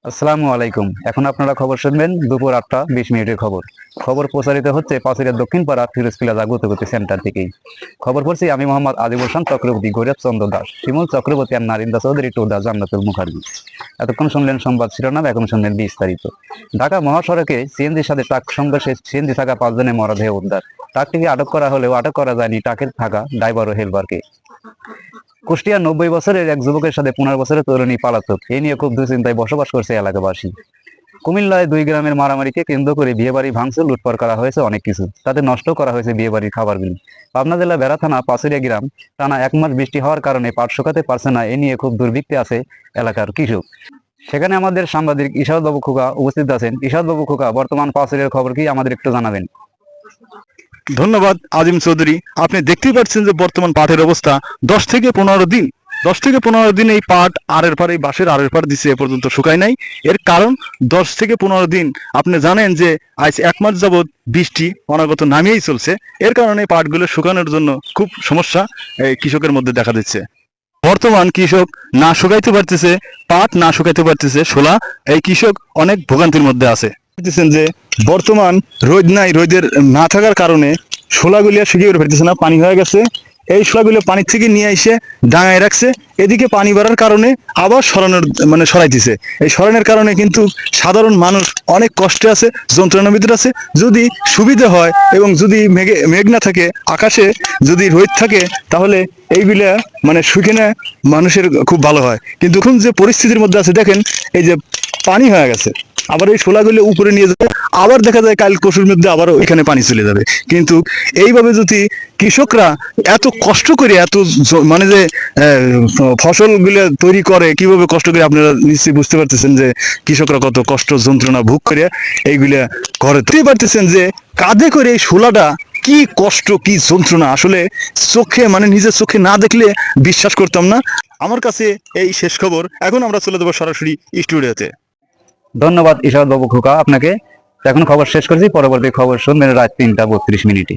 আসসালামু আলাইকুম। এখন আপনারা খবর শুনবেন দুপুর 8টা 20 মিনিটের খবর। খবর প্রচারিত হচ্ছে পাঁচুরিয়ার দক্ষিণ পাড়া ফিরোজ প্লাজা গুতগতি সেন্টার থেকেই। খবর পড়ছি আমি মোহাম্মদ আজিবুল হোসেন চক্রবর্তী, গৌরব চন্দ্র দাস, শিমুল চক্রবর্তী আর নারিন্দা চৌধুরী টুদা জান্নাতুল মুখার্জি। এতক্ষণ শুনলেন সংবাদ শিরোনাম, এখন শুনলেন বিস্তারিত। ঢাকা মহাসড়কে সিএনজির সাথে ট্রাক সংঘর্ষে সিএনজি থাকা 5 জনের মরদেহ উদ্ধার। ট্রাকটিকে আটক করা হলেও আটক করা যায়নি ট্রাকের থাকা ড্রাইভার ও হেলপারকে। কুষ্টিয়ার 90 বছরের এক যুবকের সাথে 15 বছরের তরুণী পলাতক, এ নিয়ে খুব দুশ্চিন্তায় বসবাস করছে এলাকাবাসী। কুমিল্লায় 2 গ্রামের মারামারিকে কেন্দ্র করে বিয়েবাড়ি ভাঙচুর, লুটপাট করা হয়েছে অনেক কিছু, তাতে নষ্ট করা হয়েছে বিয়েবাড়ির খাবারগুলি। পাবনা জেলা বেড়া থানা পাঁচুরিয়া গ্রাম টানা 1 মাস বৃষ্টি হওয়ার কারণে পাট শুকাতে পারছে না, এ নিয়ে খুব দুর্ভিক্ষে আছে এলাকার কৃষক। সেখানে আমাদের সাংবাদিক ইশারত বাবু খোকা উপস্থিত আছেন। ইশারত বাবু খোকা, বর্তমান পাঁচুরিয়ার খবর কি আমাদের একটু জানাবেন? ধন্যবাদ আজিম চৌধুরী। আপনি দেখতেই পাচ্ছেন যে বর্তমান পাটের অবস্থা 10 থেকে 15 দিন এই পাট আরের পার, এই বাঁশের আরের পার দিচ্ছে, এ পর্যন্ত শুকায় নাই। এর কারণ 10 থেকে 15 দিন আপনি জানেন যে আজ 1 মাস যাবৎ বৃষ্টি অনাগত নামিয়েই চলছে। এর কারণে পাটগুলো শুকানোর জন্য খুব সমস্যা এই কৃষকের মধ্যে দেখা দিচ্ছে। বর্তমান কৃষক না শুকাইতে পারতেছে, পাট না শুকাইতে পারতেছে, শোলা, এই কৃষক অনেক ভোগান্তির মধ্যে আছে। দেখতেছেন যে বর্তমান রোদ নাই, রোদের না থাকার কারণে শোলাগুলি আর শুকিয়ে ফেলতেছে না, পানি হয়ে গেছে। এই শোলাগুলো পানির থেকে নিয়ে এসে ডাঙায় রাখছে, এদিকে পানি বাড়ার কারণে আবার সরাইতেছে। এই সরানোর কারণে কিন্তু সাধারণ মানুষ অনেক কষ্টে আছে, যন্ত্রণার ভিতরে আছে। যদি সুবিধা হয় এবং যদি মেঘ না থাকে, আকাশে যদি রোদ থাকে, তাহলে এইগুলা শুকিয়ে মানুষের খুব ভালো হয়। কিন্তু এখন যে পরিস্থিতির মধ্যে আছে দেখেন, এই যে পানি হয়ে গেছে, আবার এই শোলাগুলো উপরে নিয়ে যাবে, আবার দেখা যায় কাল পরশুর মধ্যে আবার ওইখানে পানি চলে যাবে। কিন্তু এইভাবে যদি কৃষকরা এত কষ্ট করে যে ফসলগুলো তৈরি করে, কিভাবে কষ্ট করে, আপনারা নিশ্চয়ই বুঝতে পারতেছেন যে কৃষকরা কত কষ্ট যন্ত্রণা ভোগ করে এইগুলা করে। বুঝতেই পারতেছেন যে কাঁধে করে এই শোলাটা কি কষ্ট, কি যন্ত্রণা, আসলে চোখে নিজের চোখে না দেখলে বিশ্বাস করতাম না। আমার কাছে এই শেষ খবর। এখন আমরা চলে যাবো সরাসরি স্টুডিওতে। ধন্যবাদ ইশারত বাবু খোকা আপনাকে। এখন খবর শেষ করেছি, পরবর্তী খবর শুনবেন রাত 3টা 32 মিনিটে।